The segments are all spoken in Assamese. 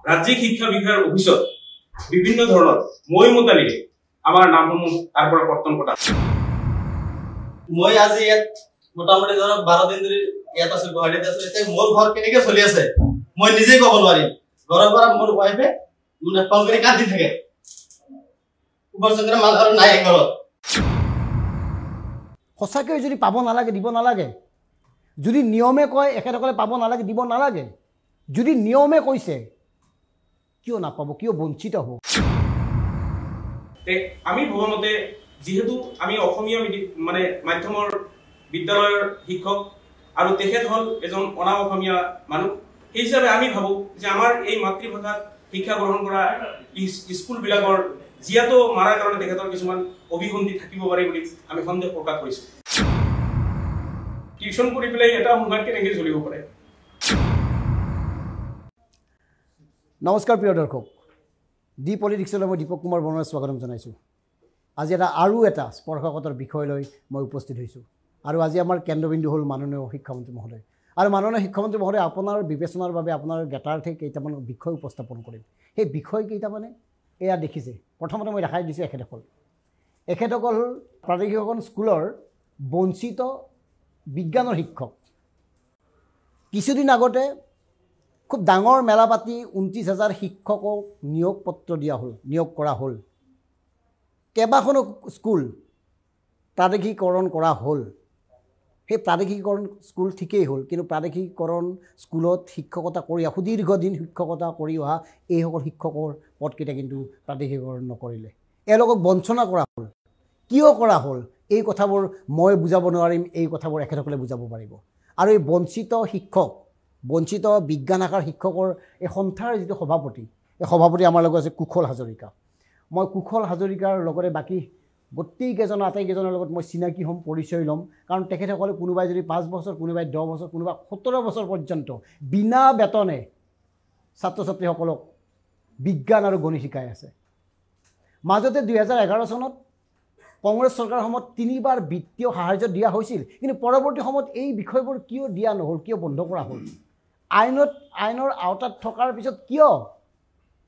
ৰাজ্যিক শিক্ষা বিষয়াৰ অফিচত বিভিন্ন ধৰণৰ মই মতালিৰে আমাৰ নামসমূহ তাৰ পৰা কৰ্তন কৰা মই আজি ইয়াত মোটামুটি ধৰক 12 দিন ধৰি ইয়াত আছো গুৱাহাটীত আছো এতিয়া মোৰ ঘৰ কেনেকৈ চলি আছে মই নিজে ক'ব নোৱাৰিম ঘৰৰ পৰা মোৰ ওয়াইফে মানে ফোন কৰি কাঁদি থাকে উপৰচন্দ্ৰ মাল আৰু নাই ঘৰত সঁচাকৈ যদি পাব নালাগে দিব নালাগে যদি নিয়মে কয় একেসকলে পাব নালাগে দিব নালাগে যদি নিয়মে কৈছে কিয় নাপাব কিয় বঞ্চিত হ'ব আমি ভৱনতে যেহেতু আমি অসমীয়া মানে মাধ্যমৰ বিদ্যালয়ৰ শিক্ষক আৰু তেখেত হল এজন অনা অসমীয়া মানুহ এই হিচাপে আমি ভাবো যে আমাৰ এই মাতৃভাষাত শিক্ষা গ্ৰহণ কৰা স্কুলবিলাকৰ জিয়াটো মাৰাৰ কাৰণে তেখেতৰ কিছুমান অভিসন্ধি থাকিব পাৰে বুলি আমি সন্দেহ প্ৰকাশ কৰিছো টিউশন কৰি পেলাই এটা সংঘাত কেনেকৈ চলিব পাৰে নমস্কাৰ প্ৰিয় দৰ্শক ডি পলিটিক্সলৈ মই দীপক কুমাৰ বৰুৱাই স্বাগতম জনাইছোঁ আজি আৰু এটা স্পৰ্শকাতৰ বিষয় লৈ মই উপস্থিত হৈছোঁ আৰু আজি আমাৰ কেন্দ্ৰবিন্দু হ'ল মাননীয় শিক্ষামন্ত্ৰী মহোদয় আৰু মাননীয় শিক্ষামন্ত্ৰী মহোদয় আপোনাৰ বিবেচনাৰ বাবে আপোনাৰ জ্ঞাতাৰ্থে কেইটামান বিষয় উপস্থাপন কৰিম সেই বিষয় কেইটামানে এয়া দেখিছে প্ৰথমতে মই দেখাই দিছোঁ এখেতসকল প্ৰাদেশিক স্কুলৰ বঞ্চিত বিজ্ঞানৰ শিক্ষক কিছুদিন আগতে খুব ডাঙৰ মেলা পাতি 29,000 শিক্ষকক নিয়োগ পত্ৰ দিয়া হ'ল নিয়োগ কৰা হ'ল কেইবাখনো স্কুল প্ৰাদেশিকৰণ কৰা হ'ল সেই প্ৰাদেশিকৰণ স্কুল ঠিকেই হ'ল কিন্তু প্ৰাদেশিকৰণ স্কুলত শিক্ষকতা কৰি সুদীৰ্ঘদিন শিক্ষকতা কৰি অহা এইসকল শিক্ষকৰ পদকেইটা কিন্তু প্ৰাদেশিকৰণ নকৰিলে এওঁলোকক বঞ্চনা কৰা হ'ল কিয় কৰা হ'ল এই কথাবোৰ মই বুজাব নোৱাৰিম এই কথাবোৰ এখেতসকলে বুজাব পাৰিব আৰু এই বঞ্চিত শিক্ষক বঞ্চিত বিজ্ঞান শাখাৰ শিক্ষকৰ এই সন্থাৰ যিটো সভাপতি এই সভাপতি আমাৰ লগত আছে কুশল হাজৰিকা মই কুশল হাজৰিকাৰ লগতে বাকী গোটেইকেইজনৰ আটাইকেইজনৰ লগত মই চিনাকি হ'ম পৰিচয় ল'ম কাৰণ তেখেতসকলে কোনোবাই যদি 5 বছৰ কোনোবাই 10 বছৰ কোনোবা 17 বছৰ পৰ্যন্ত বিনা বেতনে ছাত্ৰ ছাত্ৰীসকলক বিজ্ঞান আৰু গণিত শিকাই আছে মাজতে 2011 চনত কংগ্ৰেছ চৰকাৰৰ সময়ত 3বাৰ বিত্তীয় সাহায্য দিয়া হৈছিল কিন্তু পৰৱৰ্তী সময়ত এই বিষয়বোৰ কিয় দিয়া নহ'ল কিয় বন্ধ কৰা হ'ল আইনৰ আওতাত থকাৰ পিছত কিয়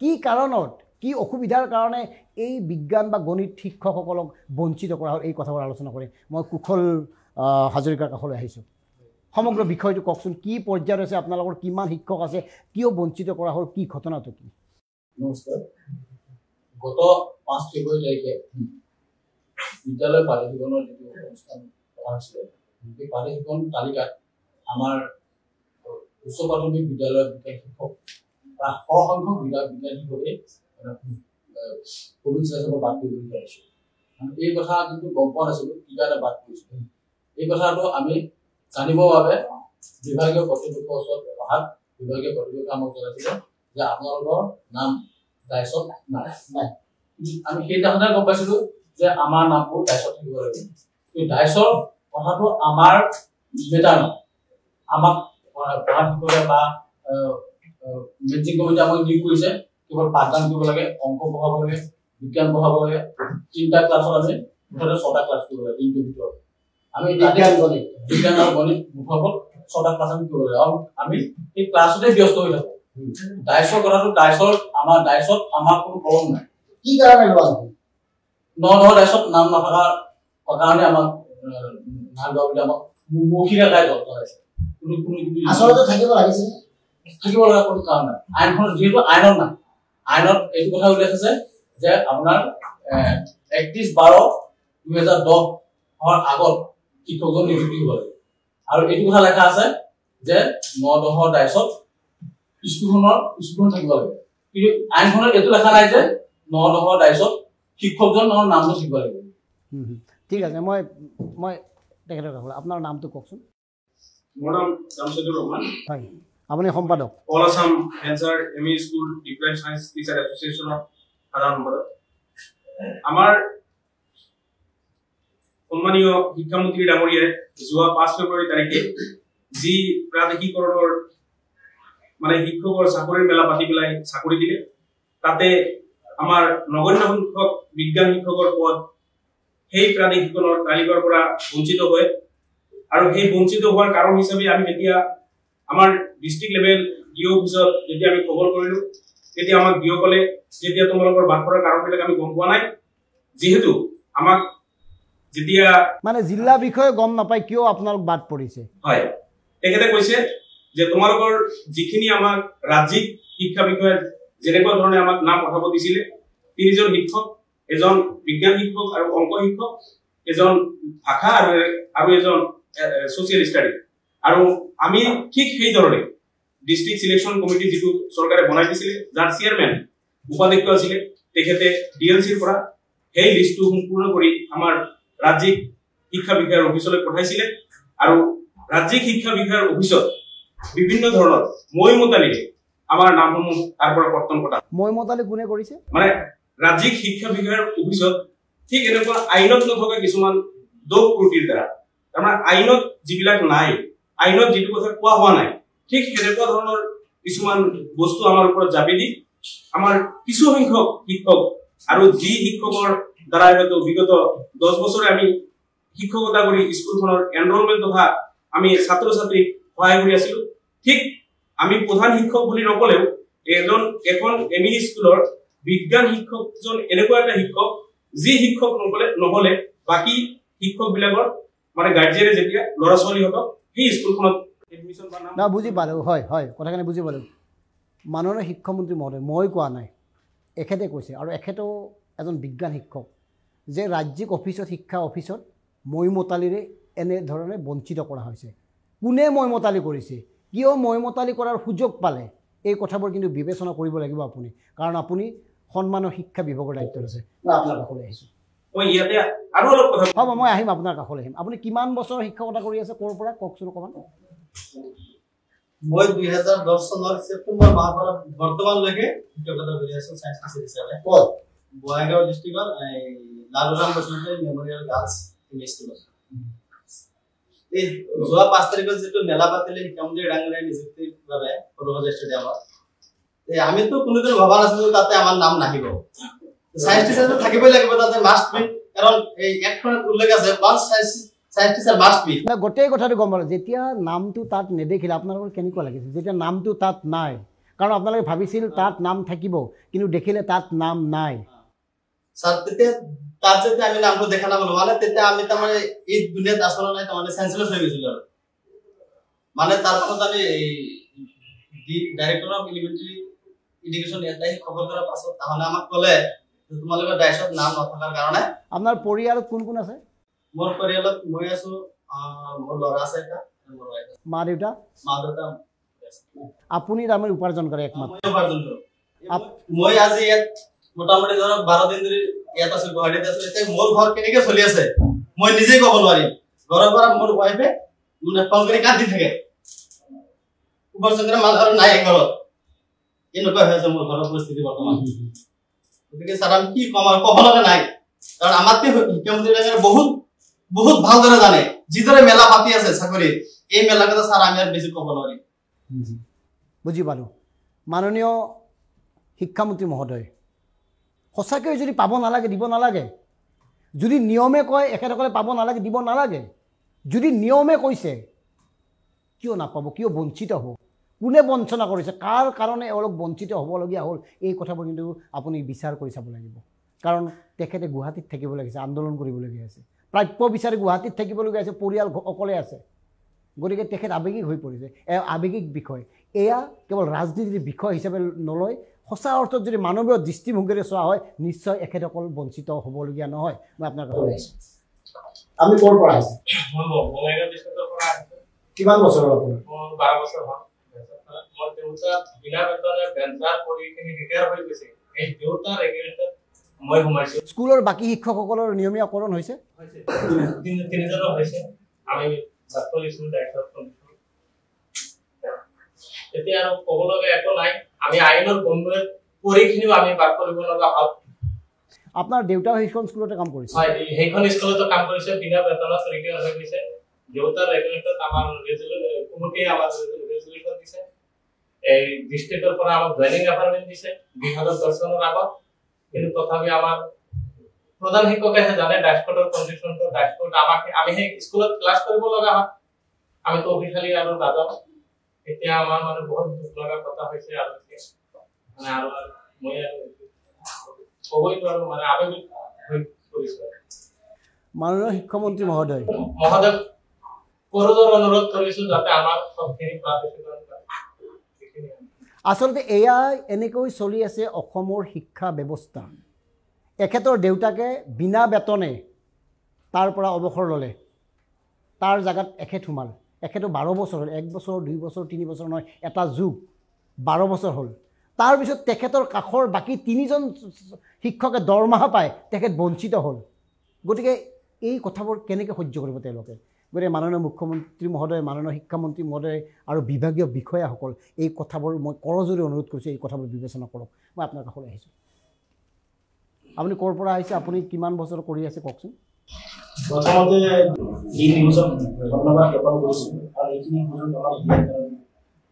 কি কাৰণত কি অসুবিধাৰ কাৰণে এই বিজ্ঞান বা গণিত শিক্ষকসকলক বঞ্চিত কৰা হ'ল এই কথাবোৰ আলোচনা কৰি মই কুশল হাজৰিকাৰ কাষলৈ আহিছোঁ সমগ্ৰ বিষয়টো কওকচোন কি পৰ্যায়ত আছে আপোনালোকৰ কিমান শিক্ষক আছে কিয় বঞ্চিত কৰা হ'ল কি ঘটনাটো কি নমস্কাৰ গত 5 ফেব্ৰুৱাৰী তাৰিখে বিদ্যালয় প্ৰাধিকৰণৰ যিটো অনুষ্ঠান কৰা হৈছিলে সেই প্ৰাধিকৰণ তালিকাত আমাৰ উচ্চ প্ৰাথমিক বিদ্যালয়ৰ বিজ্ঞান শিক্ষক প্ৰায় সৰহসংখ্যক বিজ্ঞান শিক্ষকে কোভিড স্বাস্থ্যৰ বাদ কৰিবলৈ আহিছে এই কথা কিন্তু গম পোৱা নাছিলোঁ কি কাৰণে বাদ কৰিছিল এই কথাটো আমি জানিবৰ বাবে বিভাগীয় কৰ্তৃপক্ষৰ ওচৰত অহাত বিভাগীয় কৰ্তৃপক্ষই আমাক জনাইছিলে যে আপোনালোকৰ নাম দায়িত্বত নাই আমি সেইদিনাখনে গম পাইছিলোঁ যে আমাৰ নামবোৰ দায়িত্বত থাকিব লাগে এই দায়িত্বৰ কথাটো আমাৰ মেটাৰ নহয় আমাক পঢ়া শিক্ষকে বা মেট্ৰিক কমিটি আমাক নিয়োগ কৰিছে কেৱল পাঠদান কৰিব লাগে অংক পঢ়াব লাগে বিজ্ঞান পঢ়াব লাগে 3টা ক্লাছত আমি মুঠতে 6টা ক্লাছ কৰিব লাগে দিনটোৰ ভিতৰত আমি বিজ্ঞান আৰু গণিত মুঠত 6টা ক্লাছ আমি কৰিব লাগে আৰু আমি এই ক্লাছতে ব্যস্ত হৈ থাকোঁ দায়িত্বৰ কথাটো আমাৰ দায়িত্বত আমাৰ কোনো প্ৰব্লেম নাই কি কাৰণে লোৱা দায়িত্বত নাম নথকাৰ কাৰণে আমাক নাম লোৱা বুলি আমাক মৌখিক আকাৰে জনাইছে আচলতে থাকিব লাগিছিল থাকিব লগা কোনো কাৰণ নাই আইনখন যিহেতু আইনত নাই আইনত এইটো কথা উল্লেখ আছে যে আপোনাৰ 31/12/2010 হোৱাৰ আগত শিক্ষকজন নিযুক্তি হ'ব লাগে আৰু এইটো কথা লেখা আছে যে 9-10 দায়িত্বত স্কুলখন থাকিব লাগে কিন্তু আইনখনত এইটো লেখা নাই যে 9-10 দায়িত্বত শিক্ষকজনৰ নামটো থাকিব লাগে ঠিক আছে মই তেখেতৰ আপোনাৰ নামটো কওকচোন মোৰ নাম জামছেদুৰ ৰহমান হয় আপুনি সম্পাদক all Assam venture ME school deployed science teacher এছ'চিয়েশ্যনৰ সাধাৰণ সম্পাদক আমাৰ সন্মানীয় শিক্ষামন্ত্ৰী ডাঙৰীয়াই যোৱা 5 ফেব্ৰুৱাৰী তাৰিখে যি প্ৰাদেশিকৰণৰ মানে শিক্ষকৰ চাকৰিৰ মেলা পাতি পেলাই চাকৰি দিলে তাতে আমাৰ নগণ্য সংখ্যক বিজ্ঞান শিক্ষকৰ পদ সেই প্ৰাদেশিকৰণৰ তালিকাৰ পৰা বঞ্চিত হয় আৰু সেই বঞ্চিত হোৱাৰ কাৰণ হিচাপে আমি যেতিয়া আমাৰ ডিস্ট্ৰিক্ট লেভেল ডিও অফিচত যেতিয়া আমি খবৰ কৰিলোঁ তেতিয়া আমাক দিয়কলে যেতিয়া তোমালোকৰ বাদ পৰাৰ কাৰণবিলাক আমি গম পোৱা নাই যেহেতু আমাক যেতিয়া মানে জিলা বিষয়ে গম নাপায় কিয় আপোনালোক বাদ পৰিছে হয় তেখেতে কৈছে যে তোমালোকৰ যিখিনি আমাক ৰাজ্যিক শিক্ষা বিষয়ে যেনেকুৱা ধৰণে আমাক নাম পঠাব দিছিলে তিনিজন শিক্ষক এজন বিজ্ঞান শিক্ষক আৰু অংক শিক্ষক এজন ভাষা আৰু এজন সোশিয়াল স্টাডি আৰু আমি ঠিক সেই ধৰণে ডিস্ট্ৰিক্ট সিলেকশন কমিটি যেটো সৰকাৰে বনাই দিছিল যাৰ চেয়াৰম্যান উপাধ্যক্ষ আছিল তেখেতে ডিএলসিৰ পৰা সেই লিষ্টটো সম্পূৰ্ণ কৰি আমাৰ ৰাজ্যিক শিক্ষা বিষয়াৰ অফিচলৈ পঠাইছিল আৰু ৰাজ্যিক শিক্ষা বিষয়াৰ অফিচত বিভিন্ন ধৰণৰ মইমতালিৰে আমাৰ নামসমূহ তাৰ পৰা কৰ্তন কৰা মইমতালি কোনে কৰিছে মানে ৰাজ্যিক শিক্ষা বিষয়াৰ অফিচত ঠিক এনেকুৱা আইনত নথকা কিছুমান দোষ ত্ৰুটিৰ দ্বাৰা আমাৰ আইনত যিবিলাক নাই আইনত যেটো কথা কোৱা হোৱা নাই ঠিক সেনেকুৱা ধৰণৰ কিছুমান বস্তু আমাৰ ওপৰত জাপি দি আমাৰ কিছু সংখ্যক শিক্ষক আৰু যি শিক্ষকৰ দ্বাৰা হয়তো বিগত 10 বছৰে আমি শিক্ষকতা কৰি স্কুলখনৰ এনৰোলমেন্ট তথা আমি ছাত্ৰ ছাত্ৰী সহায় কৰি আছিলো ঠিক আমি প্ৰধান শিক্ষক বুলি নকলেও এখন এমই স্কুলৰ বিজ্ঞান শিক্ষকজন এনেকুৱা এটা শিক্ষক যি শিক্ষক নহলে বাকি শিক্ষক বিলাকৰ মানে গাৰ্জিয়ানে যেতিয়া ল'ৰা ছোৱালীহঁতক সেই স্কুলখনত এডমিশন না বুজি পালো হয় হয় কথাখিনি বুজি পালো মাননীয় শিক্ষামন্ত্ৰী মহোদয় মই কোৱা নাই এখেতে কৈছে আৰু এখেতেও এজন বিজ্ঞান শিক্ষক যে ৰাজ্যিক অফিচত শিক্ষা অফিচত মইমতালিৰে এনে ধৰণে বঞ্চিত কৰা হৈছে কোনে মইমতালি কৰিছে কিয় মইমতালি কৰাৰ সুযোগ পালে এই কথাবোৰ কিন্তু বিবেচনা কৰিব লাগিব আপুনি কাৰণ আপুনি সন্মানৰ শিক্ষা বিভাগৰ দায়িত্ব আছে মই আপোনাৰ কাষলৈ আহিছোঁ মই ইয়াতে আৰু অলপ কথা হ'ব মই আহিম আপোনাৰ কাষলৈ আহিম আপুনি কিমান বছৰ শিক্ষকতা কৰি আছে ক'ৰ পৰা কওকচোন অকণমান মই 2010 চনৰ সেপ্টেম্বৰ মাহৰ পৰা বৰ্তমানলৈকে শিক্ষকতা কৰি আছো সায়েন্স টিচাৰ হিচাপে ক'ত বঙাইগাঁও ডিস্ট্ৰিক্টৰ লালুৰাম বসুমতাৰী মেমৰিয়েল গাৰ্লছ স্কুলত এই যোৱা 5 তাৰিখত যেটো মেলা পাতিলে শিক্ষামন্ত্ৰী ডাঙৰীয়া নিযুক্তিৰ বাবে সৰুসজাই ষ্টেডিয়ামত আমিতো কোনোদিন ভবা নাছিলো তাতে আমাৰ নাম নাহিব সায়েন্স টিচাৰ থাকিবই লাগিব তাতে মাষ্ট বি কাৰণ এই একখনত উল্লেখ আছে one science teacher must B না গোটেই কথাটো গম পালে যেতিয়া নামটো তাত নেদেখিলে আপোনালোকৰ কেনেকুৱা লাগিছিল যেতিয়া নামটো তাত নাই কাৰণ আপোনালোকে ভাবিছিল তাত নাম থাকিব কিন্তু দেখিলে তাত নাম নাই স্যার তেতিয়া তাত যদি আমি নামটো দেখা নাপালো মানে তেতিয়া আমি তাৰমানে এই দুনিয়াত আসলে নাই তাৰমানে সেন্সলেস হৈ গৈছিল আৰু মানে তাৰপাছত আমি ডাইৰেক্টৰ অফ এলিমেন্টাৰী এডুকেশ্যন এটাই খবৰ কৰাৰ পাছত তাহলে আমাক ক'লে তোমালোকৰ ডাইছত নাম নথকাৰ কাৰণে আপোনাৰ পৰিয়ালত কোন কোন আছে মোৰ পৰিয়ালত মই আছো মোৰ ল'ৰা আছে এটা মোৰ ৱাইফ আছে মা দেউতা আপুনি তাৰমানে উপাৰ্জন কৰে একমাত্ৰ মই উপাৰ্জন কৰো মই আজি ইয়াত মোটামুটি ধৰক 12 দিন ধৰি ইয়াত আছো গুৱাহাটীত আছো এতিয়া মোৰ ঘৰ কেনেকৈ চলি আছে মই নিজে ক'ব নোৱাৰিম ঘৰৰ পৰা মোৰ ৱাইফে মানে ফোন কৰি কাটি থাকে উপাৰ্জন কৰা মানুহ নাই ঘৰত এনেকুৱা হৈছে মোৰ ঘৰৰ পৰিস্থিতি বৰ্তমান গতিকে স্যাৰ আমি কি কম আৰু ক'ব লগা নাই কাৰণ আমাতকৈ শিক্ষামন্ত্ৰী ডাঙৰীয়া বহুত ভালদৰে জানে যিদৰে মেলা পাতি আছে চাকৰি এই মেলা কথা স্যাৰ আমি আৰু বেছি ক'ব নোৱাৰিম বুজি পালো মাননীয় শিক্ষামন্ত্ৰী মহোদয় সঁচাকৈ যদি পাব নালাগে দিব নালাগে যদি নিয়মে কয় একেসকলে পাব নালাগে দিব নালাগে যদি নিয়মে কৈছে কিয় নাপাব কিয় বঞ্চিত হ'ব কোনে বঞ্চনা কৰিছে কাৰ কাৰণে অলপ বঞ্চিত হ'বলগীয়া হ'ল এই কথাবোৰ কিন্তু আপুনি বিচাৰ কৰি চাব লাগিব কাৰণ তেখেতে গুৱাহাটীত থাকিব লাগিছে আন্দোলন কৰিবলগীয়া আছে প্ৰাপ্য বিচাৰি গুৱাহাটীত থাকিবলগীয়া আছে পৰিয়াল অকলে আছে গতিকে তেখেত আৱেগিক হৈ পৰিছে আৱেগিক বিষয় এয়া কেৱল ৰাজনীতিৰ বিষয় হিচাপে নলয় সঁচা অৰ্থত যদি মানৱীয় দৃষ্টিভংগীৰে চোৱা হয় নিশ্চয় এখেতসকল বঞ্চিত হ'বলগীয়া নহয় মই আপোনাৰ কাষলৈ আহিছোঁ আমি ক'ৰ পৰা আহিছোঁ মই বঙাইগাঁও ডিস্ট্ৰিক্টৰ পৰা আহিছোঁ কিমান বছৰ হ'ল আপোনাৰ 12 বছৰ হ'ল মোৰ দেউতা বিনা বেতনে বেঞ্চাৰ কৰি কিনি ৰিটায়াৰ হৈ গৈছে এই দেউতাৰ এগেইনষ্টত মই ঘুমাইছোঁ স্কুলৰ বাকী শিক্ষকসকলৰ নিয়মীয়াকৰণ হৈছে তিনিজনৰ হৈছে আমি বাস্তৱ স্কুল ডাইৰেক্টৰ কৰিছোঁ এতিয়া আৰু ক'ব লগা একো নাই আমি আইনৰ বন্ধুৱে পৰীক্ষিনিও আমি বাদ কৰিব লগা হ'ল আপোনাৰ দেউতাও সেইখন স্কুলতে কাম কৰিছে হয় সেইখন স্কুলতো কাম কৰিছে বিনা বেতনত ৰিটায়াৰ হৈ গৈছে দেউতাৰ এগেইনষ্টত আমাৰ কমিটিয়ে আমাৰ ৰেজুলেশ্যন দিছে এই ডিস্ট্ৰিক্টৰ পৰা আমাক জয়নিং এপইণ্টমেণ্ট দিছে 2010 চনৰ আগত কিন্তু তথাপি আমাৰ প্ৰধান শিক্ষকে জানে ড্যাশবোৰ্ডৰ কণ্ডিশ্যনটো ড্যাশবোৰ্ড আমি সেই স্কুলত ক্লাছ কৰিব লগা হয় আমিতো অফিচিয়ালি আৰু নাযাওঁ এতিয়া আমাৰ মানে বহুত দুখ লগা কথা হৈছে আৰু মানে আৰু মই ক'বই নোৱাৰো মানে আবেগিক হৈ পৰিছে মাননীয় শিক্ষামন্ত্ৰী মহোদয় কৰোডৰ অনুৰোধ কৰিছো যাতে আমাৰ সবখিনি প্ৰাদেশিকৰণ আচলতে এয়া এনেকৈ চলি আছে অসমৰ শিক্ষা ব্যৱস্থা এখেতৰ দেউতাকে বিনা বেতনে তাৰ পৰা অৱসৰ ল'লে তাৰ জাগাত এখেত সোমাল এখেতো 12 বছৰ হ'ল 1 বছৰ 2 বছৰ 3 বছৰ নহয় এটা যুগ 12 বছৰ হ'ল তাৰ পিছত তেখেতৰ কাখৰ বাকি 3জন শিক্ষকে দৰমহা পায় তেখেত বঞ্চিত হ'ল গতিকে এই কথাবোৰ কেনেকৈ সহ্য কৰিব তেওঁলোকে গতিকে মাননীয় মুখ্যমন্ত্ৰী মহোদয় মাননীয় শিক্ষামন্ত্ৰী মহোদয় আৰু বিভাগীয় বিষয়াসকল এই কথাবোৰ মই কৰজোৰে অনুৰোধ কৰিছোঁ এই কথাবোৰ বিবেচনা কৰক মই আপোনাৰ কাষলৈ আহিছোঁ আপুনি ক'ৰ পৰা আহিছে আপুনি কিমান বছৰ কৰি আছে কওকচোন প্ৰথমতে এই নিউজক ধন্যবাদ জ্ঞাপন কৰিছোঁ আৰু এইখিনি সুযোগ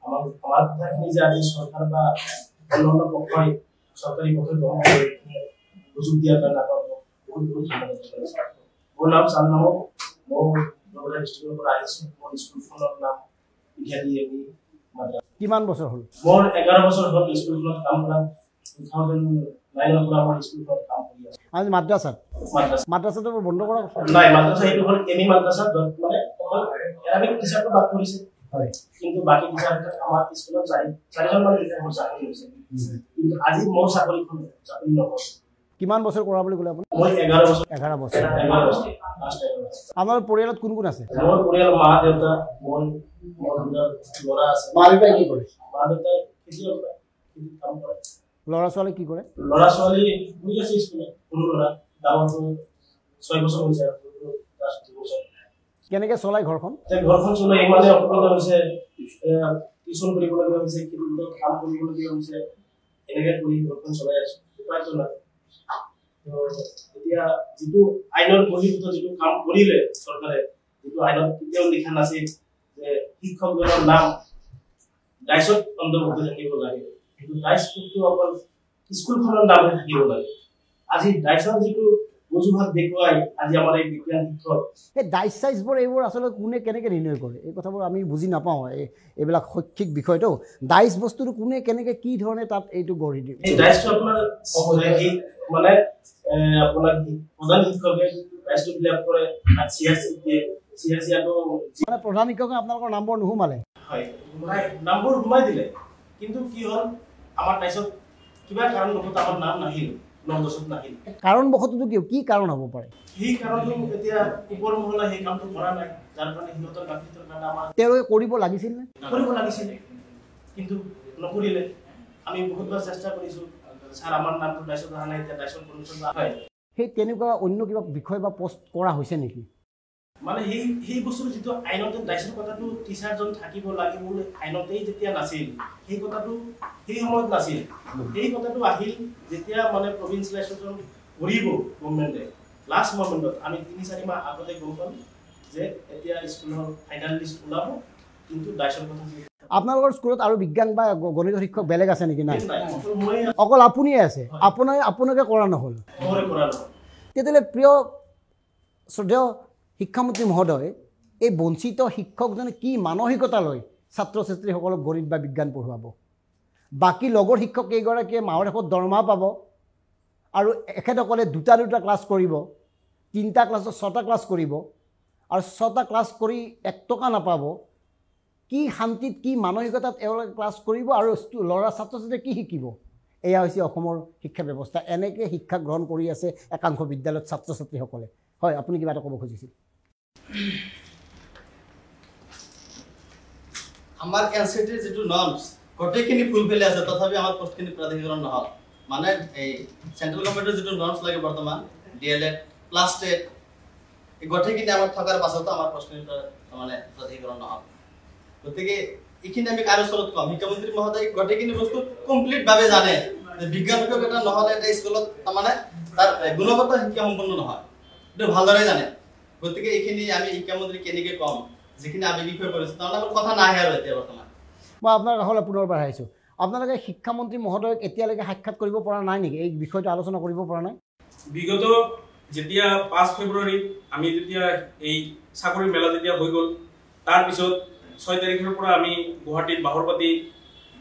আমাৰ কথাখিনি যে আজি চৰকাৰ বা অন্যান্য পক্ষই চৰকাৰী পক্ষই গ্ৰহণ কৰি সুযোগ দিয়াৰ কাৰণে আপোনাক বহুত বহুত ধন্যবাদ জনাইছোঁ মোৰ নাম চান্নাম মই নগৰ ডিষ্ট্ৰিক্টৰ পৰা আহিছোঁ মোৰ স্কুলখনৰ নাম বিহাৰী এমি মাদ্ৰাছা কিমান বছৰ হ'ল মোৰ 11 বছৰ হ'ল স্কুলখনত কাম কৰা 2009 পৰা মই স্কুলখনত কাম কৰি আছোঁ আজি মাদ্ৰাছাটো বন্ধ কৰা নাই মাদ্ৰাছা এইটো হ'ল এমি মাদ্ৰাছা মানে এৰাবিক টিচাৰটো বাদ কৰিছে হয় কিন্তু বাকি টিচাৰবিলাক আমাৰ স্কুলত চাৰিজন মানে টিচাৰ চাকৰি হৈছে কিন্তু আজি মোৰ চাকৰি নহ'ল কিমান বছৰ কৰা বুলি ক'লে আপুনি মই 11 বছৰ আমাৰ পৰিয়ালত কোন কোন আছে মোৰ পৰিয়াল মা দেউতা মই মোৰ ল'ৰা আছে মা দেউতাই কি কৰে মা দেউতাই খেতি কাম কৰে ল'ৰা ছোৱালী কি কৰে ল'ৰা ছোৱালী পঢ়ি আছে স্কুলত কোনো ল'ৰা ডাঙৰটো 6 বছৰ হৈছে আৰু 2 বছৰ কেনেকৈ চলাই ঘৰখন ঘৰখন চলাই ইমানে অসুবিধা হৈছে টিউচন কৰিবলগীয়া হৈছে খেতিত কাম কৰিবলগীয়া হৈছে এনেকৈ কৰি ঘৰখন চলাই আছোঁ উপায়তো নাই এতিয়া যিটো আইনৰ বহিৰ্ভূত যিটো কাম কৰিলে চৰকাৰে যিটো আইনত কেতিয়াও লিখা নাছিল যে শিক্ষকজনৰ নাম ডাইচত অন্তৰ্ভুক্ত থাকিব লাগে কিন্তু ডাইচটো অকল স্কুলখনৰ নামহে থাকিব লাগে আজি ডাইচৰ যিটো অজুহাত দেখুৱাই আজি আমাৰ এই বিজ্ঞান শিক্ষক এই ডাইচ চাইজবোৰ এইবোৰ আচলতে কোনে কেনেকৈ নিৰ্ণয় কৰে এই কথাবোৰ আমি বুজি নাপাওঁ এইবিলাক শৈক্ষিক বিষয়টো ডাইচ বস্তুটো কোনে কেনেকৈ কি ধৰণে তাত এইটো গঢ়ি দিয়ে এই ডাইচটো আপোনাৰ মানে আপোনাৰ প্ৰধান শিক্ষকে ডাইচটো ফিল আপ কৰে চিআৰচি আকৌ মানে প্ৰধান শিক্ষকে আপোনালোকৰ নাম্বৰ নোসোমালে হয় নাম্বৰ সোমাই দিলে কিন্তু কি হ'ল আমাৰ ডাইচত কিবা কাৰণবশতঃ আমাৰ নাম নাহিল নম্বৰছত নাহিল কাৰণবশতঃ কি কাৰণ হ'ব পাৰে সেই কাৰণটো এতিয়া ওপৰ মহলা সেই কামটো কৰা নাই যাৰ কাৰণে সিহঁতৰ গাফিলতিৰ কাৰণে আমাৰ তেওঁলোকে কৰিব লাগিছিল নে কৰিব লাগিছিল কিন্তু নকৰিলে আমি বহুতবাৰ চেষ্টা কৰিছোঁ স্যাৰ আমাৰ নামটো ডাইচত অহা নাই এতিয়া ডাইচত পাৰমিশ্যন হয় সেই তেনেকুৱা অন্য কিবা বিষয় বা পোষ্ট কৰা হৈছে নেকি মানে সেই বস্তুটো যিটো আইনতে ডাইচৰ কথাটো টিচাৰজন থাকিব লাগে বুলি আইনতেই যেতিয়া নাছিল সেই কথাটো সেই সময়ত নাছিল এই কথাটো আহিল যেতিয়া মানে প্ৰভিন্সিয়েলাইজেশ্যন কৰিব গভৰ্ণমেণ্টে লাষ্ট মমেণ্টত আমি 3-4 মাহ আগতে গম পালোঁ যে এতিয়া স্কুলৰ ফাইনেল লিষ্ট ওলাব কিন্তু ডাইচৰ কথা আপোনালোকৰ স্কুলত আৰু বিজ্ঞান বা গণিত শিক্ষক বেলেগ আছে নেকি নাই অকল আপুনিয়ে আছে আপোনাকে কৰা নহ'ল তেতিয়াহ'লে প্ৰিয় শ্ৰদ্ধেয় শিক্ষামন্ত্ৰী মহোদয় এই বঞ্চিত শিক্ষকজনে কি মানসিকতা লৈ ছাত্ৰ ছাত্ৰীসকলক গণিত বা বিজ্ঞান পঢ়ুৱাব বাকী লগৰ শিক্ষক কেইগৰাকীয়ে মাহৰ শেষত দৰমহা পাব আৰু এখেতসকলে 2টা ক্লাছ কৰিব 3টা ক্লাছত 6টা ক্লাছ কৰিব আৰু 6টা ক্লাছ কৰি 1 টকা নাপাব কি শান্তিত কি মানসিকতাত এওঁলোকে ক্লাছ কৰিব আৰু ল'ৰা ছাত্ৰ ছাত্ৰীয়ে কি শিকিব এয়া হৈছে অসমৰ শিক্ষা ব্যৱস্থা এনেকৈ শিক্ষা গ্ৰহণ কৰি আছে একাংশ বিদ্যালয়ত ছাত্ৰ ছাত্ৰীসকলে হয় আপুনি কিবা এটা ক'ব খুজিছিল আমাৰ এনচিটিৰ যিটো নৰ্মছ গোটেইখিনি ফুলফিল আছে তথাপি আমাৰ পোষ্টখিনি প্ৰাধিকৰণ নহল মানে এই চেন্ট্ৰেল গভৰ্ণমেণ্টৰ যিটো নৰ্মছ লাগে বৰ্তমান ডিএলএড প্লাছ টেট এই গোটেইখিনি আমাৰ থকাৰ পাছতো আমাৰ পোষ্টখিনি মানে প্ৰাধিকৰণ নহল গতিকে এইখিনি আমি কাৰো ওচৰত কম শিক্ষামন্ত্ৰী মহোদয় গোটেইখিনি বস্তু কমপ্লিটভাৱে জানে যে বিজ্ঞান শিক্ষক এটা নহ'লে এটা স্কুলত তাৰমানে তাৰ গুণগত শিক্ষা সম্পন্ন নহয় এইটো ভালদৰে জানে গতিকে এইখিনি আমি শিক্ষামন্ত্ৰী কেনেকৈ কম যিখিনি আবেগিক হৈ পৰিছে তাৰমানে আমাৰ কথা নাহে আৰু এতিয়া বৰ্তমান মই আপোনাৰ কাষলৈ পুনৰবাৰ আহিছোঁ আপোনালোকে শিক্ষামন্ত্ৰী মহোদয়ক এতিয়ালৈকে সাক্ষাৎ কৰিব পৰা নাই নেকি এই বিষয়টো আলোচনা কৰিব পৰা নাই বিগত যেতিয়া 5 ফেব্ৰুৱাৰীত আমি যেতিয়া এই চাকৰি মেলা যেতিয়া হৈ গ'ল তাৰপিছত 6 তাৰিখৰ পৰা আমি গুৱাহাটীত বাহৰ পাতি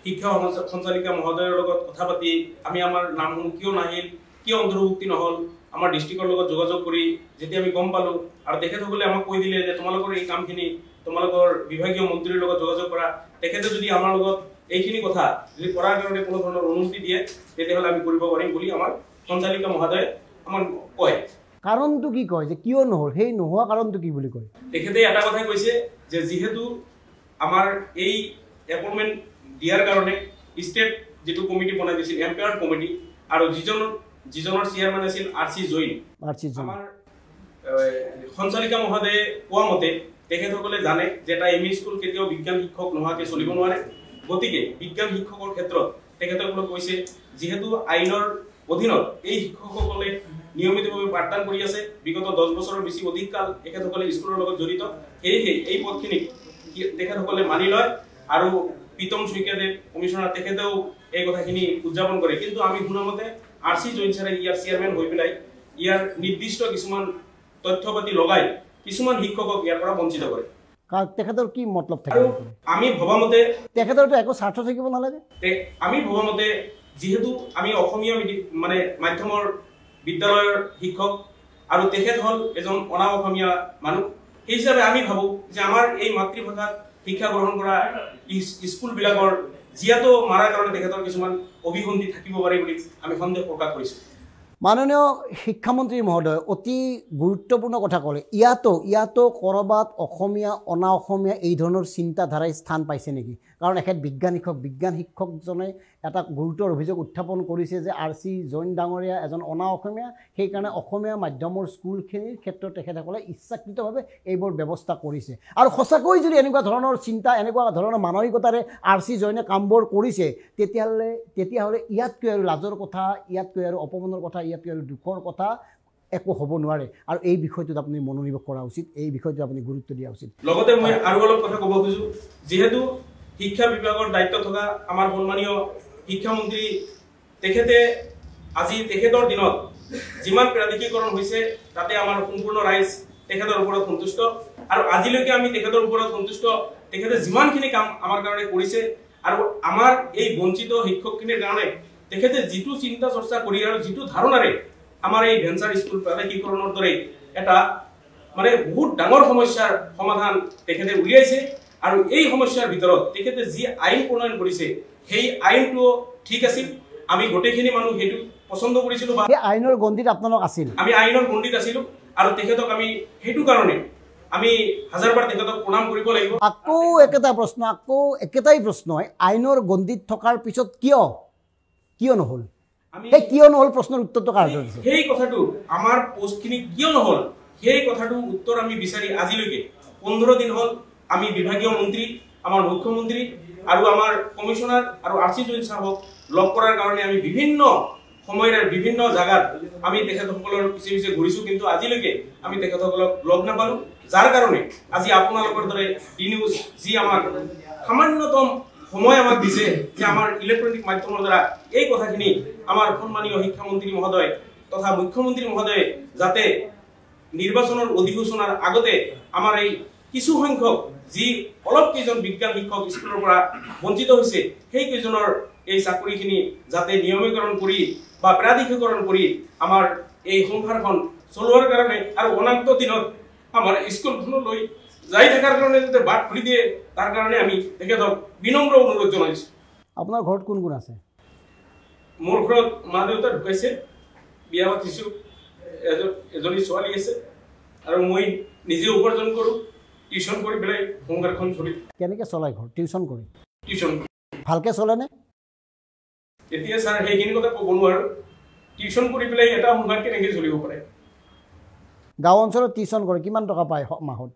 শিক্ষা সঞ্চালিকা মহোদয়ৰ লগত কথা পাতি আমি আমাৰ নামসমূহ কিয় নাহিল, কিয় অন্তৰ্ভুক্তি নহল, আমাৰ ডিষ্ট্ৰিক্টৰ লগত যোগাযোগ কৰি যেতিয়া আমি গম পালো আৰু তেখেতসকলে আমাক কৈ দিলে যে তোমালোকৰ এই কামখিনি তোমালোকৰ বিভাগীয় মন্ত্ৰীৰ লগত যোগাযোগ কৰা, তেখেতে যদি আমাৰ লগত এইখিনি কথা যদি কৰাৰ কাৰণে কোনো ধৰণৰ অনুমতি দিয়ে তেতিয়াহ'লে আমি কৰিব পাৰিম বুলি আমাৰ সঞ্চালিকা মহোদয়ে আমাক কয়। কাৰণটো কি কয় যে কিয় নহ'ল, সেই নোহোৱা কাৰণটো কি বুলি কয়? তেখেতে এটা কথাই কৈছে যে যিহেতু আমাৰ এই এপইণ্টমেণ্ট দিয়াৰ কাৰণে ষ্টেট যিটো কমিটি বনাই দিছিল এম্পায়াৰ্ড কমিটি আৰু যিজনৰ চেয়াৰমেন আছিল RC জৈন, আমাৰ সঞ্চালিকা মহোদয়ে কোৱা মতে তেখেতসকলে জানে যে এটা এম ই স্কুল কেতিয়াও বিজ্ঞান শিক্ষক নোহোৱাকৈ চলিব নোৱাৰে। গতিকে বিজ্ঞান শিক্ষকৰ ক্ষেত্ৰত তেখেতসকলে কৈছে যিহেতু আইনৰ অধীনত এই শিক্ষকসকলে নিয়মিতভাৱে পাঠদান কৰি আছে, বিগত 10 বছৰৰ বেছি অধিক কাল তেখেতসকলে স্কুলৰ লগত জড়িত, সেয়েহে এই পদখিনিক তেখেতসকলে মানি লয় আৰু প্ৰীতম শইকীয়াদেৱ কমিশনাৰ তেখেতেও এই কথাখিনি উদযাপন কৰে। কিন্তু আমি শুনা মতে RC জৈন ছাৰে ইয়াৰ চেয়াৰমেন হৈ পেলাই ইয়াৰ নিৰ্দিষ্ট কিছুমান তথ্য পাতি লগাই কিছুমান শিক্ষকক ইয়াৰ পৰা বঞ্চিত কৰে। তেখেতৰ কি মতলব থাকে? আমি ভবা মতে তেখেতৰতো একো স্বাৰ্থ থাকিব নালাগে। আমি ভবা মতে যিহেতু আমি অসমীয়া মানে মাধ্যমৰ বিদ্যালয়ৰ শিক্ষক আৰু তেখেত হ'ল এজন অনা অসমীয়া মানুহ, সেই হিচাপে আমি ভাবো যে আমাৰ এই মাতৃভাষাত শিক্ষা গ্ৰহণ কৰা স্কুলবিলাকৰ জিয়াটো মাৰাৰ কাৰণে তেখেতৰ কিছুমান অভিসন্ধি থাকিব পাৰে বুলি আমি সন্দেহ প্ৰকাশ কৰিছোঁ। মাননীয় শিক্ষামন্ত্ৰী মহোদয় অতি গুৰুত্বপূৰ্ণ কথা ক'লে। ইয়াতো ক'ৰবাত অসমীয়া অনা অসমীয়া এই ধৰণৰ চিন্তাধাৰাই স্থান পাইছে নেকি? কাৰণ এখেত বিজ্ঞান শিক্ষকজনে এটা গুৰুতৰ অভিযোগ উত্থাপন কৰিছে যে RC জৈন ডাঙৰীয়া এজন অনা অসমীয়া, সেইকাৰণে অসমীয়া মাধ্যমৰ স্কুলখিনিৰ ক্ষেত্ৰত তেখেতসকলে ইচ্ছাকৃতভাৱে এইবোৰ ব্যৱস্থা কৰিছে। আৰু সঁচাকৈ যদি এনেকুৱা ধৰণৰ চিন্তা, এনেকুৱা ধৰণৰ মানসিকতাৰে RC জৈনে কামবোৰ কৰিছে তেতিয়াহ'লে ইয়াতকৈ আৰু লাজৰ কথা, ইয়াতকৈ আৰু অপমানৰ কথা, ইয়াতকৈ আৰু দুখৰ কথা একো হ'ব নোৱাৰে। আৰু এই বিষয়টোত আপুনি মনোনিৱেশ কৰা উচিত, এই বিষয়টোত আপুনি গুৰুত্ব দিয়া উচিত। লগতে মই আৰু অলপ কথা ক'ব খুজিছোঁ, যিহেতু শিক্ষা বিভাগৰ দায়িত্ব থকা আমাৰ সন্মানীয় শিক্ষামন্ত্ৰী তেখেতে আজি তেখেতৰ দিনত যিমান প্ৰাদেশিকৰণ হৈছে তাতে আমাৰ সম্পূৰ্ণ ৰাইজ তেখেতৰ ওপৰত সন্তুষ্ট আৰু আজিলৈকে আমি তেখেতৰ ওপৰত সন্তুষ্ট। তেখেতে যিমানখিনি কাম আমাৰ কাৰণে কৰিছে আৰু আমাৰ এই বঞ্চিত শিক্ষকখিনিৰ কাৰণে তেখেতে যিটো চিন্তা চৰ্চা কৰি আৰু যিটো ধাৰণাৰে আমাৰ এই ভেঞ্চাৰ স্কুল প্ৰাদেশিকৰণৰ দৰে এটা মানে বহুত ডাঙৰ সমস্যাৰ সমাধান তেখেতে উলিয়াইছে আৰু এই সমস্যাৰ ভিতৰত তেখেতে যি আইন প্ৰণয়ন কৰিছে সেই আইনটো ঠিক আছিল। আমি গোটেইখিনি মানুহ সেইটো পছন্দ কৰিছিলোঁ বা আইনৰ গণ্ডিত আপোনালোক আছিল, আমি আইনৰ গণ্ডিত আছিলোঁ আৰু তেখেতক আমি সেইটো কাৰণে আমি হাজাৰবাৰ তেখেতক প্ৰণাম কৰিব লাগিব। আকৌ একেটাই প্ৰশ্ন হয়, আইনৰ গণ্ডিত থকাৰ পিছত কিয় নহ'ল? সেই কিয় নহ'ল প্ৰশ্নৰ উত্তৰটো কাৰ হাতত আছে? সেই কথাটো আমাৰ পোষ্টখিনি কিয় নহ'ল সেই কথাটো উত্তৰ আমি বিচাৰি আজিলৈকে 15 দিন হ'ল আমি বিভাগীয় মন্ত্ৰী, আমাৰ মুখ্যমন্ত্ৰী আৰু আমাৰ কমিশনাৰ আৰু RC জৈন ছাৰক লগ কৰাৰ কাৰণে আমি বিভিন্ন সময়ৰে বিভিন্ন জাগাত আমি তেখেতসকলৰ পিছে ঘূৰিছোঁ, কিন্তু আজিলৈকে আমি তেখেতসকলক লগ নাপালোঁ। যাৰ কাৰণে আজি আপোনালোকৰ দৰে ডি নিউজ যি আমাক সামান্যতম সময় আমাক দিছে যে আমাৰ ইলেক্ট্ৰনিক মাধ্যমৰ দ্বাৰা এই কথাখিনি আমাৰ সন্মানীয় শিক্ষামন্ত্ৰী মহোদয় তথা মুখ্যমন্ত্ৰী মহোদয়ে যাতে নিৰ্বাচনৰ অধিসূচনাৰ আগতে আমাৰ এই কিছু সংখ্যক যি অলপ কেইজন বিজ্ঞান শিক্ষক স্কুলৰ পৰা বঞ্চিত হৈছে সেই কেইজনৰ এই চাকৰিখিনি যাতে নিয়মীকৰণ কৰি বা প্ৰাধিকৰণ কৰি আমাৰ এই সংসাৰখন চলোৱাৰ কাৰণে আৰু অনাগত দিনত আমাৰ স্কুলখনলৈ যাই থকাৰ কাৰণে যাতে বাট খুলি দিয়ে তাৰ কাৰণে আমি তেখেতক বিনম্ৰ অনুৰোধ জনাইছোঁ। আপোনাৰ ঘৰত কোন কোন আছে? মোৰ ঘৰত মা দেউতা ঢুকাইছে, বিয়া পাতিছোঁ, এজনী ছোৱালী আছে আৰু মই নিজে উপাৰ্জন কৰোঁ, টিউশ্যন কৰি পেলাই সংসাৰখন চলি। কেনেকৈ চলাই ঘৰ? টিউশ্যন কৰি ভালকৈ চলেনে? এতিয়া ছাৰ সেইখিনি কথা ক'ব নোৱাৰোঁ। টিউশ্যন কৰি পেলাই এটা সংসাৰ কেনেকৈ চলিব পাৰে? গাঁও অঞ্চলত টিউশ্যন কৰে, কিমান টকা পায় মাহত?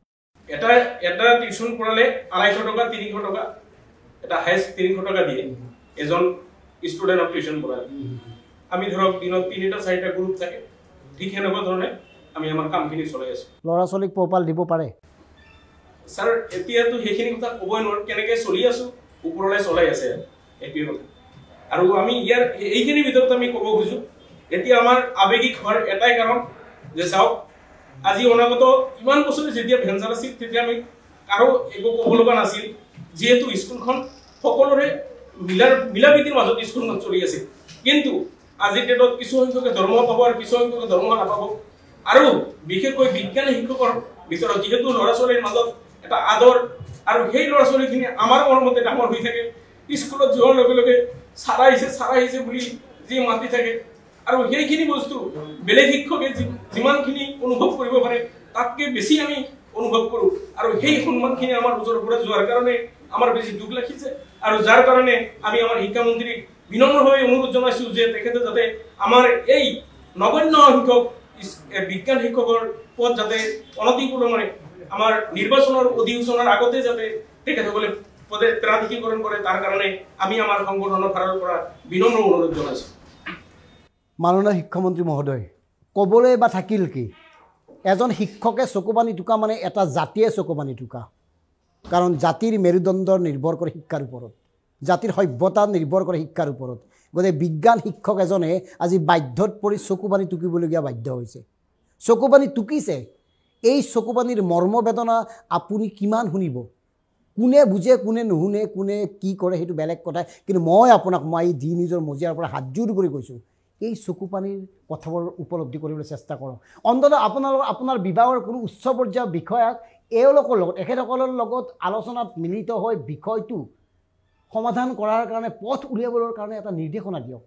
এটা টিউশ্যন কৰালে 250 টকা 300 টকা, এটা হাইষ্ট 300 টকা দিয়ে এজন ষ্টুডেণ্টক টিউশ্যন কৰালে। আমি ধৰক দিনত 3-4টা গ্ৰুপ থাকে, ঠিক সেনেকুৱা ধৰণে আমি আমাৰ কামখিনি চলাই আছোঁ। ল'ৰা ছোৱালীক পোহপাল দিব পাৰে? ছাৰ এতিয়াতো সেইখিনি কথা ক'বই নোৱাৰোঁ, কেনেকৈ চলি আছোঁ ওপৰলৈ চলাই আছে এইটোৱে কথা। আৰু আমি ইয়াৰ এইখিনিৰ ভিতৰত আমি ক'ব খোজোঁ এতিয়া আমাৰ আৱেগিক হোৱাৰ এটাই কাৰণ যে চাওক আজি অনাগত ইমান বছৰে যেতিয়া ভেঞ্চাৰ আছিল তেতিয়া আমি কাৰো একো ক'ব লগা নাছিল, যিহেতু স্কুলখন সকলোৰে মিলাপ্ৰীতিৰ মাজত স্কুলখন চলি আছে কিন্তু আজিৰ ডেটত কিছু সংখ্যকে দৰমহা পাব আৰু কিছু সংখ্যকে দৰমহা নাপাব আৰু বিশেষকৈ বিজ্ঞান শিক্ষকৰ ভিতৰত যেহেতু ল'ৰা ছোৱালীৰ মাজত এটা আদৰ আৰু সেই ল'ৰা ছোৱালীখিনি আমাৰ মৰমতে ডাঙৰ হৈ থাকে স্কুলত যোৱাৰ লগে লগে চাৰা আহিছে বুলি যি মাতি থাকে আৰু সেইখিনি বস্তু বেলেগ শিক্ষকে যিমানখিনি অনুভৱ কৰিব পাৰে তাতকৈ বেছি আমি অনুভৱ কৰোঁ আৰু সেই সন্মানখিনি আমাৰ ওচৰৰ পৰা যোৱাৰ কাৰণে আমাৰ বেছি দুখ লাগিছে আৰু যাৰ কাৰণে আমি আমাৰ শিক্ষামন্ত্ৰীক বিনম্ৰভাৱে অনুৰোধ জনাইছোঁ যে তেখেতে যাতে আমাৰ এই নগণ্য সংখ্যক বিজ্ঞান শিক্ষকৰ পদ যাতে অনতিপলমে আমাৰ নিৰ্বাচনৰ অধিসূচনাৰ আগতে যাতে তেখেতসকলে পদে প্ৰাধিকৰণ কৰে তাৰ কাৰণে আমি আমাৰ সংগঠনৰ ফালৰ পৰা বিনম্ৰ অনুৰোধ জনাইছোঁ মাননীয় শিক্ষামন্ত্ৰী মহোদয় ক'বলৈ বা থাকিল কি এজন শিক্ষকে চকুপানী টোকা মানে এটা জাতিয়ে চকুপানী টোকা কাৰণ জাতিৰ মেৰুদণ্ড নিৰ্ভৰ কৰে শিক্ষাৰ ওপৰত জাতিৰ সভ্যতা নিৰ্ভৰ কৰে শিক্ষাৰ ওপৰত গতিকে বিজ্ঞান শিক্ষক এজনে আজি বাধ্যত পৰি চকুপানী টুকিবলগীয়া বাধ্য হৈছে চকুপানী টুকিছে এই চকুপানীৰ মৰ্মবেদনা আপুনি কিমান শুনিব কোনে বুজে কোনে নুশুনে কোনে কি কৰে সেইটো বেলেগ কথা কিন্তু মই আপোনাক মই যি নিজৰ মজিয়াৰ পৰা হাতযোৰ কৰি কৈছোঁ এই চকুপানীৰ কথাবোৰ উপলব্ধি কৰিবলৈ চেষ্টা কৰক অন্ততঃ আপোনাৰ বিভাগৰ কোনো উচ্চ পৰ্যায়ৰ বিষয়াক এওঁলোকৰ লগত এখেতসকলৰ লগত আলোচনাত মিলিত হৈ বিষয়টো সমাধান কৰাৰ কাৰণে পথ উলিয়াবৰ কাৰণে এটা নিৰ্দেশনা দিয়ক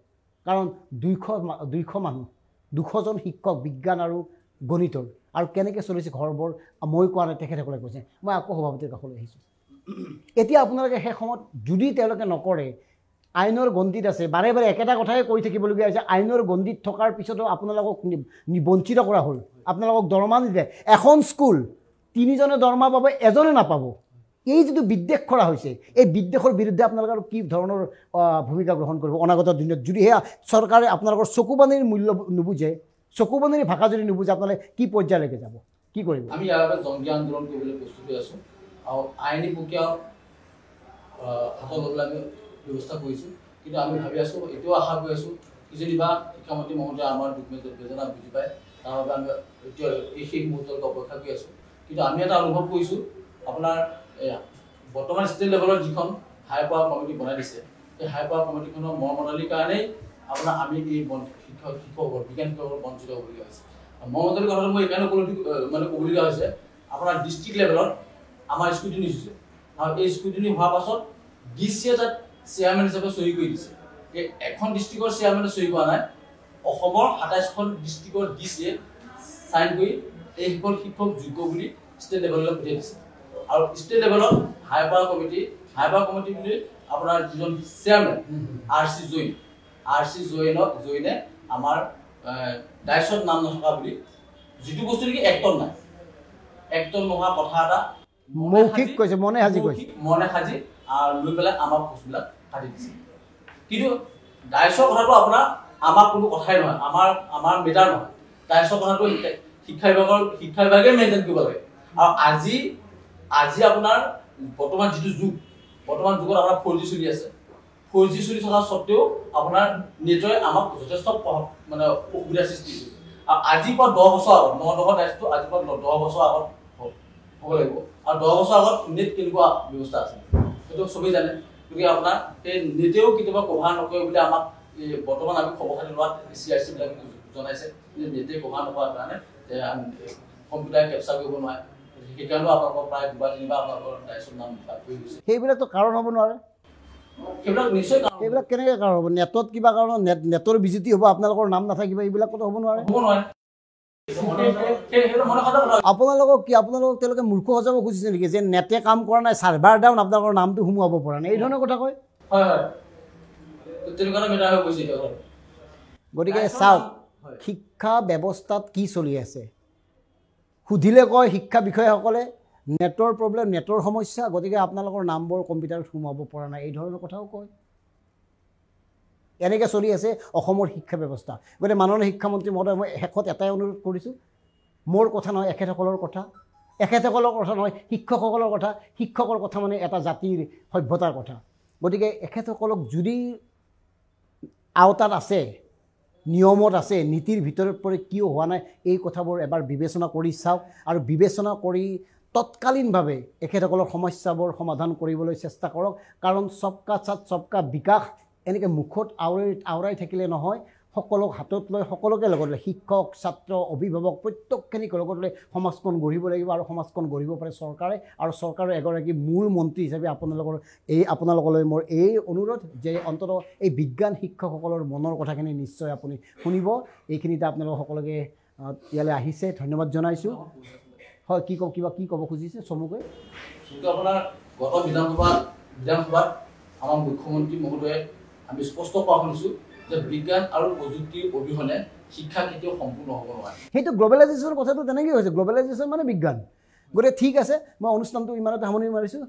কাৰণ 200 মানুহ 200জন শিক্ষক বিজ্ঞান আৰু গণিতৰ আৰু কেনেকৈ চলিছে ঘৰবোৰ মই কোৱা নাই তেখেতসকলে কৈছে মই আকৌ সভাপতিৰ কাষলৈ আহিছোঁ এতিয়া আপোনালোকে সেই সময়ত যদি তেওঁলোকে নকৰে আইনৰ গণ্ডিত আছে বাৰে বাৰে একেটা কথাই কৈ থাকিবলগীয়া হৈছে আইনৰ গণ্ডিত থকাৰ পিছতো আপোনালোকক বঞ্চিত কৰা হ'ল আপোনালোকক দৰমহা নিদিয়ে এখন স্কুল 3জনে দৰমহা পাব এজনে নাপাব এই যিটো বিদ্বেষ কৰা হৈছে এই বিদ্বেষৰ বিৰুদ্ধে আপোনালোকৰ কি ধৰণৰ ভূমিকা গ্ৰহণ কৰিব অনাগত দিনত যদি সেয়া চৰকাৰে আপোনালোকৰ চকুপানীৰ মূল্য নুবুজে চকুপানীৰ ভাষা যদি নুবুজে আপোনালোকে কি পৰ্যায়লৈকে যাব কি কৰিব আমি ইয়াৰ বাবে জংগী আন্দোলন কৰিবলৈ প্ৰস্তুত হৈ আছোঁ আৰু আইনী প্ৰক্ৰিয়া হাতত ল'বলৈ আমি ব্যৱস্থা কৰিছোঁ কিন্তু আমি ভাবি আছোঁ এতিয়াও আশা কৰি আছোঁ কিজনিবা শিক্ষামন্ত্ৰী মহোদয়ে আমাৰ দুখ বেদনা বুজি পায় তাৰ বাবে আমি এতিয়া সেই মুহূৰ্তলৈকে অপেক্ষা কৰি আছোঁ কিন্তু আমি এটা অনুভৱ কৰিছোঁ আপোনাৰ বৰ্তমান ষ্টেট লেভেলৰ যিখন হাই পাৱাৰ কমিটি বনাই দিছে সেই হাই পাৱাৰ কমিটিখনৰ মৰ্মদালিৰ কাৰণেই আপোনাৰ আমি এই শিক্ষকৰ বিজ্ঞান শিক্ষকৰ বঞ্চিত হ'বলগীয়া হৈছে মৰ্মদালিৰ কথাটো মই এইকাৰণে ক'বলগীয়া হৈছে আপোনাৰ ডিষ্ট্ৰিক্ট লেভেলত আমাৰ স্কুটিনি হৈছে আৰু এই স্কুটিনি হোৱাৰ পাছত ডিচিয়ে তাত চেয়াৰমেন হিচাপে চহী কৰি দিছে এই এখন ডিষ্ট্ৰিক্টৰ চেয়াৰমেনে চহী কৰা নাই অসমৰ 27খন ডিষ্ট্ৰিক্টৰ ডিচিয়ে চাইন কৰি এইসকল শিক্ষক যোগ্য বুলি ষ্টেট লেভেললৈ পঠিয়াই দিছে আৰু ষ্টেট লেভেলত হাই পাৱাৰ কমিটি বুলি আপোনাৰ যিজন চেয়াৰমেন আৰ চি জৈনে আমাৰ ডাইচত নাম নথকা বুলি যিটো বস্তু নেকি এক্টৰ নাই এক্টৰ নোহোৱা কথা এটা মৌখিক কৈছে মনে সাজি আৰু লৈ পেলাই আমাৰ পোষ্টবিলাক কাটি দিছে কিন্তু ডাইচৰ কথাটো আপোনাৰ আমাৰ কোনো কথাই নহয় আমাৰ মেটাৰ নহয় ডাইচৰ কথাটো শিক্ষা বিভাগে মেইনটেইন কৰিব লাগে আৰু আজি আপোনাৰ বৰ্তমান যিটো বৰ্তমান যুগত আপোনাৰ 4G চলি আছে 4G চলি থকা স্বত্তেও আপোনাৰ নেটে আমাক যথেষ্ট মানে অসুবিধাৰ সৃষ্টি কৰিছে আৰু আজিৰ পৰা 10 বছৰ আগত 9 ডাইচটো আজিৰ পৰা 10 বছৰ আগত হ'ব লাগিব আৰু 10 বছৰ আগত নেট কেনেকুৱা ব্যৱস্থা আছে সেইটো চবেই জানে গতিকে আপোনাৰ সেই নেটেও কেতিয়াবা কভাৰ নকৰে বুলি আমাক বৰ্তমান আমি খবৰ খাতি লোৱাত CRC বিলাকে জনাইছে যে নেটে কভাৰ নকৰাৰ কাৰণে কম্পিউটাৰ কেপচাৰ কৰিব নোৱাৰে সেইকাৰণে আপোনালোকৰ প্ৰায় 2-3বাৰ আপোনালোকৰ ডাইচৰ নাম বাদ পৰি গৈছে সেইবিলাকতো কাৰণ হ'ব নোৱাৰে সেইবিলাক নিশ্চয় সেইবিলাক কেনেকৈ কাৰণ হ'ব নেটত কিবা কাৰণত নেটৰ বিজুতি হ'ব আপোনালোকৰ নাম নাথাকিব এইবিলাকতো হ'ব নোৱাৰে আপোনালোকক তেওঁলোকে মূৰ্খ সজাব খুজিছে নেকি যে নেটে কাম কৰা নাই চাৰ্ভাৰ ডাউন আপোনালোকৰ নামটো সোমোৱাব পৰা নাই এই ধৰণৰ কথা কয় গতিকে চাওক শিক্ষা ব্যৱস্থাত কি চলি আছে সুধিলে কয় শিক্ষা বিষয়াসকলে নেটৰ প্ৰব্লেম নেটৰ সমস্যা গতিকে আপোনালোকৰ নামবোৰ কম্পিউটাৰত সোমাব পৰা নাই এই ধৰণৰ কথাও কয় এনেকৈ চলি আছে অসমৰ শিক্ষা ব্যৱস্থা গতিকে মাননীয় শিক্ষামন্ত্ৰী মহোদয় মই শেষত এটাই অনুৰোধ কৰিছোঁ মোৰ কথা নহয় এখেতসকলৰ কথা নহয় শিক্ষকসকলৰ কথা শিক্ষকৰ কথা মানে এটা জাতিৰ সভ্যতাৰ কথা গতিকে এখেতসকলক যদি আওতাত আছে নিয়মত আছে নীতিৰ ভিতৰত পৰি কিয় হোৱা নাই এই কথাবোৰ এবাৰ বিবেচনা কৰি চাওক আৰু বিবেচনা কৰি তৎকালীনভাৱে এখেতসকলৰ সমস্যাবোৰ সমাধান কৰিবলৈ চেষ্টা কৰক কাৰণ সবকা সাথ সবকা বিকাশ এনেকৈ মুখত আওৰাই থাকিলে নহয় সকলোক হাতত লৈ সকলোকে লগত লৈ শিক্ষক ছাত্ৰ অভিভাৱক প্ৰত্যেকখিনিক লগত লৈ সমাজখন গঢ়িব লাগিব আৰু সমাজখন গঢ়িব পাৰে চৰকাৰে আৰু চৰকাৰৰ এগৰাকী মূল মন্ত্ৰী হিচাপে আপোনালোকলৈ মোৰ এই অনুৰোধ যে অন্ততঃ এই বিজ্ঞান শিক্ষকসকলৰ মনৰ কথাখিনি নিশ্চয় আপুনি শুনিব এইখিনিতে আপোনালোক সকলোকে ইয়ালৈ আহিছে ধন্যবাদ জনাইছোঁ হয় কি ক'ব খুজিছে চমুকৈ আপোনাৰ গত বিধানসভাত আমাৰ মুখ্যমন্ত্ৰী মহোদয়ে আমি স্পষ্ট কোৱা শুনিছোঁ যে বিজ্ঞান আৰু প্ৰযুক্তিৰ অবিহনে শিক্ষা কেতিয়াও সম্পূৰ্ণ হ'ব নোৱাৰে সেইটো গ্ল'বেলাইজেশ্যনৰ কথাটো তেনেকৈ হৈছে গ্ল'বেলাইজেশ্যন মানে বিজ্ঞান গতিকে ঠিক আছে মই অনুষ্ঠানটো ইমানতে সামৰণি মাৰিছোঁ